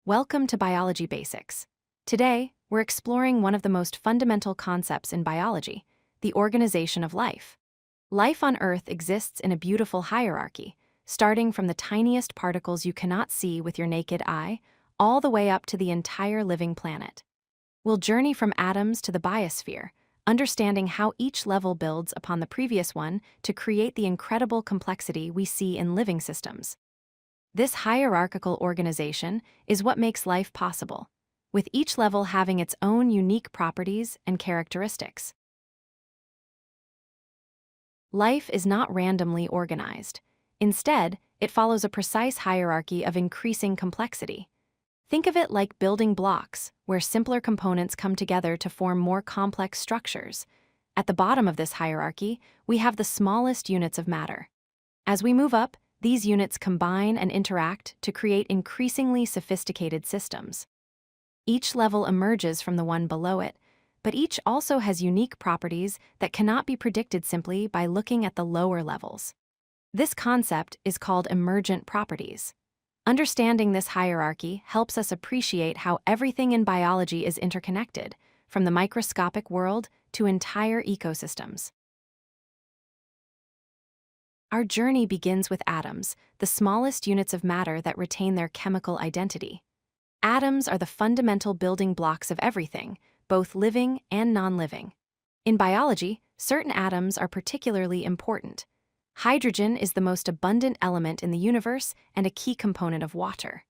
Welcome to Biology Basics. Today, we're exploring one of the most fundamental concepts in biology, the organization of life. Life on Earth exists in a beautiful hierarchy, starting from the tiniest particles you cannot see with your naked eye, all the way up to the entire living planet. We'll journey from atoms to the biosphere, understanding how each level builds upon the previous one to create the incredible complexity we see in living systems. This hierarchical organization is what makes life possible, with each level having its own unique properties and characteristics. Life is not randomly organized. Instead, it follows a precise hierarchy of increasing complexity. Think of it like building blocks, where simpler components come together to form more complex structures. At the bottom of this hierarchy, we have the smallest units of matter. As we move up, these units combine and interact to create increasingly sophisticated systems. Each level emerges from the one below it, but each also has unique properties that cannot be predicted simply by looking at the lower levels. This concept is called emergent properties. Understanding this hierarchy helps us appreciate how everything in biology is interconnected, from the microscopic world to entire ecosystems. Our journey begins with atoms, the smallest units of matter that retain their chemical identity. Atoms are the fundamental building blocks of everything, both living and non-living. In biology, certain atoms are particularly important. Hydrogen is the most abundant element in the universe and a key component of water.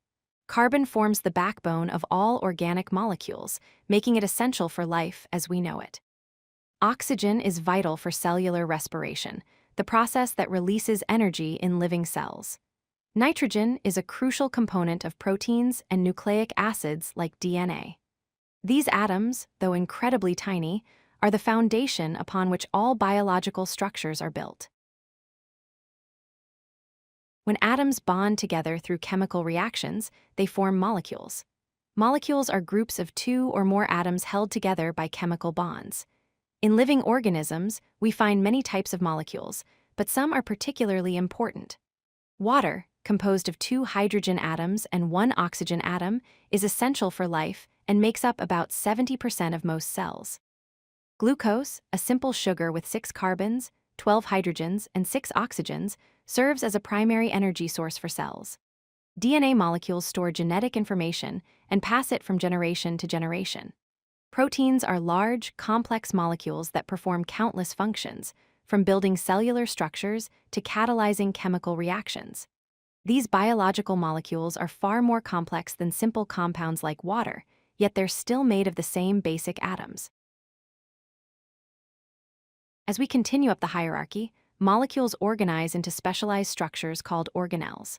Carbon forms the backbone of all organic molecules, making it essential for life as we know it. Oxygen is vital for cellular respiration, the process that releases energy in living cells. Nitrogen is a crucial component of proteins and nucleic acids like DNA. These atoms, though incredibly tiny, are the foundation upon which all biological structures are built. When atoms bond together through chemical reactions, they form molecules. Molecules are groups of two or more atoms held together by chemical bonds. In living organisms, we find many types of molecules, but some are particularly important. Water, composed of two hydrogen atoms and one oxygen atom, is essential for life and makes up about 70% of most cells. Glucose, a simple sugar with 6 carbons, 12 hydrogens, and 6 oxygens, serves as a primary energy source for cells. DNA molecules store genetic information and pass it from generation to generation. Proteins are large, complex molecules that perform countless functions, from building cellular structures to catalyzing chemical reactions. These biological molecules are far more complex than simple compounds like water, yet they're still made of the same basic atoms. As we continue up the hierarchy, molecules organize into specialized structures called organelles.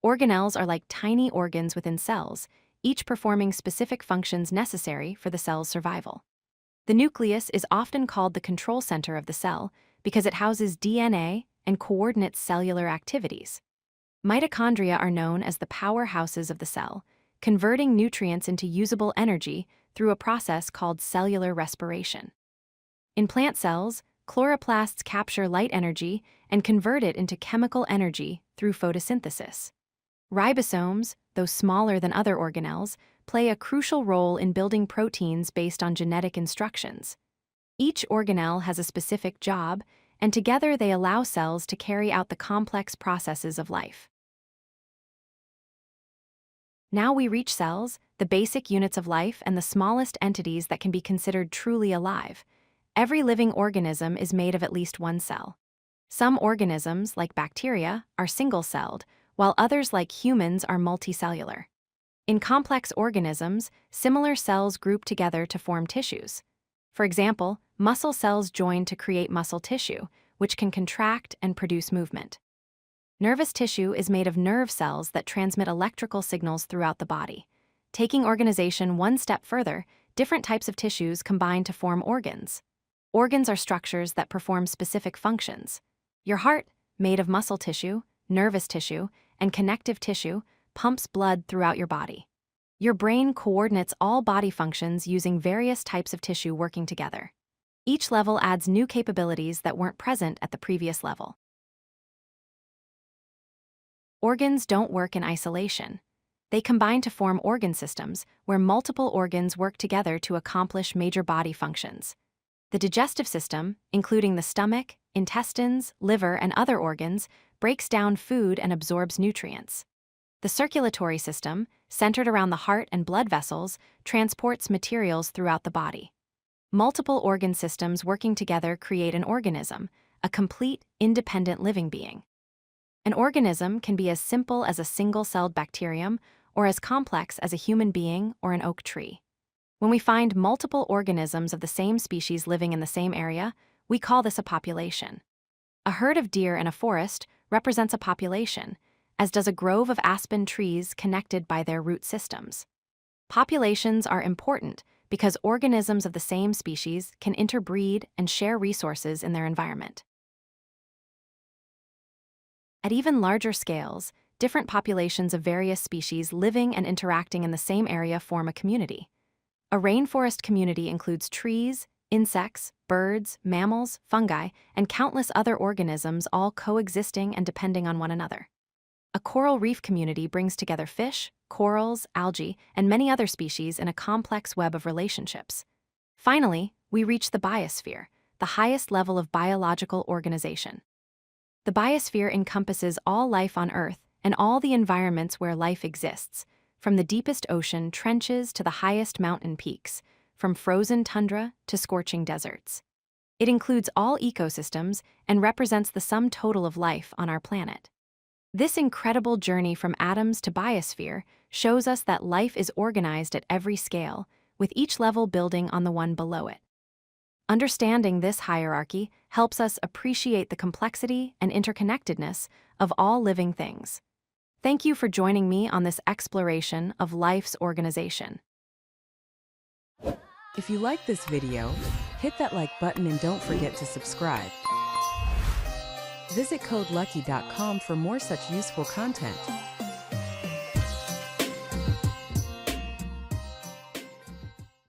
Organelles are like tiny organs within cells, each performing specific functions necessary for the cell's survival. The nucleus is often called the control center of the cell because it houses DNA and coordinates cellular activities. Mitochondria are known as the powerhouses of the cell, converting nutrients into usable energy through a process called cellular respiration. In plant cells, chloroplasts capture light energy and convert it into chemical energy through photosynthesis. Ribosomes, though smaller than other organelles, play a crucial role in building proteins based on genetic instructions. Each organelle has a specific job, and together they allow cells to carry out the complex processes of life. Now we reach cells, the basic units of life and the smallest entities that can be considered truly alive. Every living organism is made of at least one cell. Some organisms, like bacteria, are single-celled, while others, like humans, are multicellular. In complex organisms, similar cells group together to form tissues. For example, muscle cells join to create muscle tissue, which can contract and produce movement. Nervous tissue is made of nerve cells that transmit electrical signals throughout the body. Taking organization one step further, different types of tissues combine to form organs. Organs are structures that perform specific functions. Your heart, made of muscle tissue, nervous tissue, and connective tissue, pumps blood throughout your body. Your brain coordinates all body functions using various types of tissue working together. Each level adds new capabilities that weren't present at the previous level. Organs don't work in isolation. They combine to form organ systems, where multiple organs work together to accomplish major body functions. The digestive system, including the stomach, intestines, liver, and other organs, breaks down food and absorbs nutrients. The circulatory system, centered around the heart and blood vessels, transports materials throughout the body. Multiple organ systems working together create an organism, a complete, independent living being. An organism can be as simple as a single-celled bacterium or as complex as a human being or an oak tree. When we find multiple organisms of the same species living in the same area, we call this a population. A herd of deer in a forest represents a population, as does a grove of aspen trees connected by their root systems. Populations are important because organisms of the same species can interbreed and share resources in their environment. At even larger scales, different populations of various species living and interacting in the same area form a community. A rainforest community includes trees, insects, birds, mammals, fungi, and countless other organisms all coexisting and depending on one another. A coral reef community brings together fish, corals, algae, and many other species in a complex web of relationships. Finally, we reach the biosphere, the highest level of biological organization. The biosphere encompasses all life on Earth and all the environments where life exists, from the deepest ocean trenches to the highest mountain peaks, from frozen tundra to scorching deserts. It includes all ecosystems and represents the sum total of life on our planet. This incredible journey from atoms to biosphere shows us that life is organized at every scale, with each level building on the one below it. Understanding this hierarchy helps us appreciate the complexity and interconnectedness of all living things. Thank you for joining me on this exploration of life's organization. If you like this video, hit that like button and don't forget to subscribe. Visit codelucky.com for more such useful content.